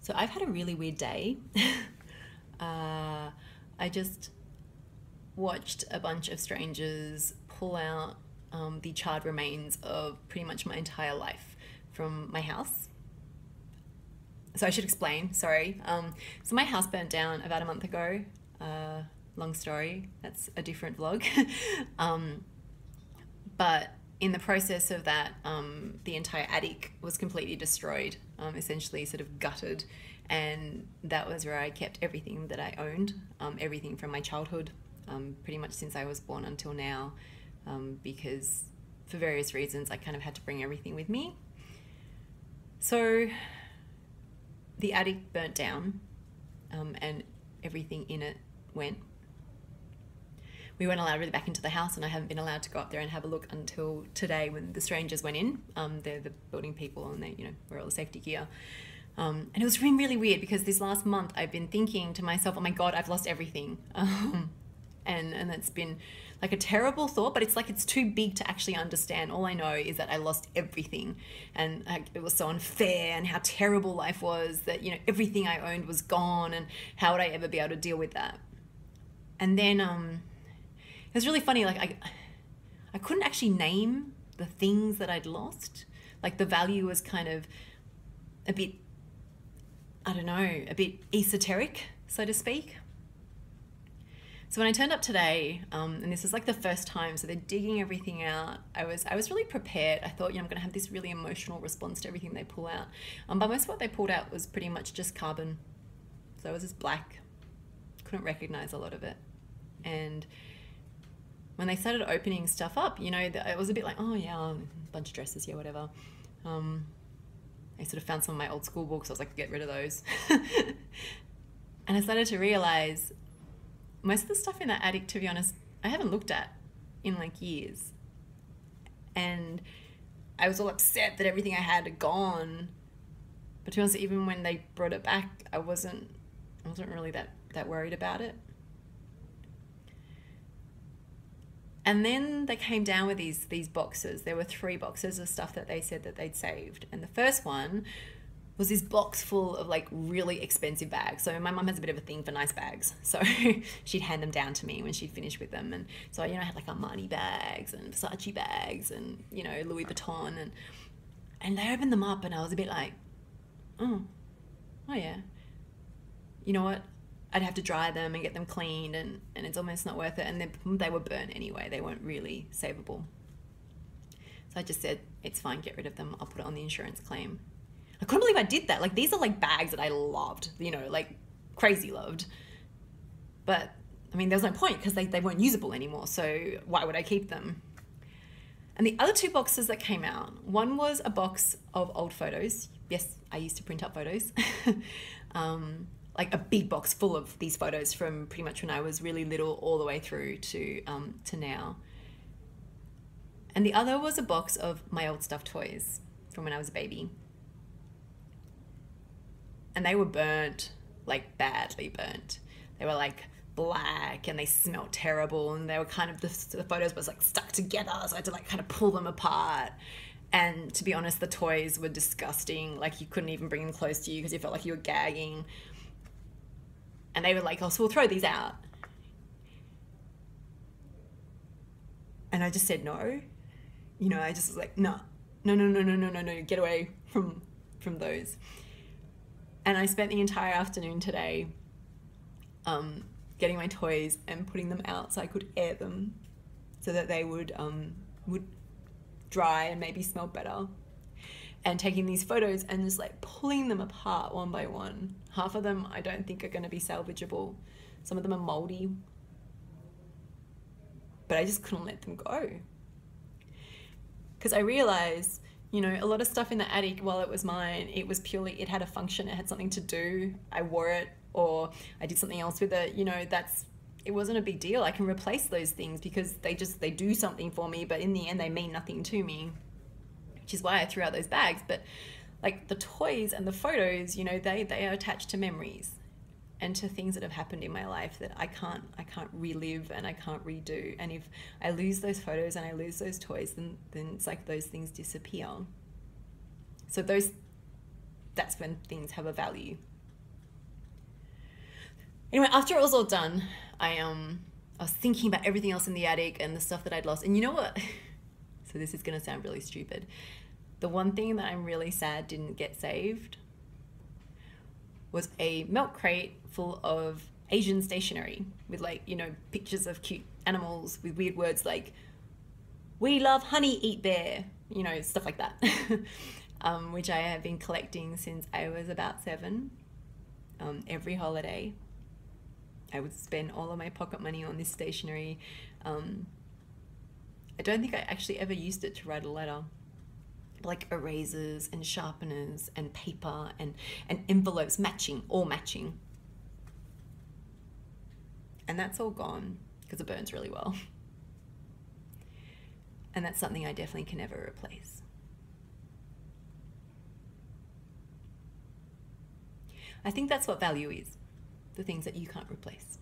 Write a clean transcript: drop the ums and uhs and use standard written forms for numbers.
So I've had a really weird day. I just watched a bunch of strangers pull out the charred remains of pretty much my entire life from my house. So I should explain, sorry. So my house burnt down about a month ago. Long story, that's a different vlog. But in the process of that, the entire attic was completely destroyed, essentially sort of gutted. And that was where I kept everything that I owned, everything from my childhood, pretty much since I was born until now, because for various reasons I kind of had to bring everything with me. So the attic burnt down, and everything in it went. We weren't allowed really back into the house, and I haven't been allowed to go up there and have a look until today when the strangers went in. They're the building people, and they, wear all the safety gear. And it was really, really weird because this last month I've been thinking to myself, oh my God, I've lost everything. And that's been like a terrible thought, but it's like it's too big to actually understand. All I know is that I lost everything, and it was so unfair, and how terrible life was, that everything I owned was gone, and how would I ever be able to deal with that? And then it was really funny, like I couldn't actually name the things that I'd lost. Like the value was kind of a bit, I don't know, a bit esoteric, so to speak. So when I turned up today, and this is like the first time, so they're digging everything out, I was really prepared. I thought, I'm going to have this really emotional response to everything they pull out. But most of what they pulled out was pretty much just carbon. So it was just black. Couldn't recognize a lot of it. And when they started opening stuff up, it was a bit like, oh yeah, a bunch of dresses, yeah, whatever. I sort of found some of my old school books. I was like, get rid of those. And I started to realize most of the stuff in that attic, to be honest, I haven't looked at in like years. And I was all upset that everything I had gone. But to be honest, even when they brought it back, I wasn't really that worried about it. And then they came down with these boxes. There were 3 boxes of stuff that they said that they'd saved. And the first one was this box full of like really expensive bags. So my mum has a bit of a thing for nice bags. So she'd hand them down to me when she'd finished with them. And so, I had like Armani bags and Versace bags and, Louis Vuitton. And they opened them up and I was a bit like, oh yeah. You know what? I'd have to dry them and get them cleaned, and it's almost not worth it. And they were burnt anyway. They weren't really savable. So I just said, it's fine, get rid of them. I'll put it on the insurance claim. I couldn't believe I did that. Like, these are like bags that I loved, like crazy loved. But I mean, there was no point because they weren't usable anymore. So why would I keep them? And the other 2 boxes that came out, one was a box of old photos. Yes, I used to print up photos. Like a big box full of these photos from pretty much when I was really little all the way through to now. And the other was a box of my old stuffed toys from when I was a baby. And they were burnt, like badly burnt. They were like black and they smelled terrible, and they were kind of, the photos was like stuck together, so I had to like kind of pull them apart. And to be honest, the toys were disgusting. Like you couldn't even bring them close to you because you felt like you were gagging. And they were like, oh, so we'll throw these out. And I just said no. I just was like, no, get away from those. And I spent the entire afternoon today getting my toys and putting them out so I could air them so that they would dry and maybe smell better. And taking these photos and just like pulling them apart one by one. Half of them I don't think are going to be salvageable. Some of them are moldy. But I just couldn't let them go. Because I realized, a lot of stuff in the attic, while it was mine, it was purely, it had a function, it had something to do. I wore it or I did something else with it. It wasn't a big deal. I can replace those things because they do something for me, but in the end they mean nothing to me. Which is why I threw out those bags. But like the toys and the photos, they are attached to memories and to things that have happened in my life that I can't relive and I can't redo. And if I lose those photos and I lose those toys, then it's like those things disappear. So that's when things have a value. Anyway, after it was all done, I was thinking about everything else in the attic and the stuff that I'd lost. And you know what? So this is going to sound really stupid. The one thing that I'm really sad didn't get saved was a milk crate full of Asian stationery with, like, you know, pictures of cute animals with weird words like, "We love honey, eat bear," you know, stuff like that. Which I have been collecting since I was about 7. Every holiday I would spend all of my pocket money on this stationery. I don't think I actually ever used it to write a letter. Like erasers and sharpeners and paper and envelopes, all matching. And that's all gone because it burns really well. And that's something I definitely can never replace. I think that's what value is, the things that you can't replace.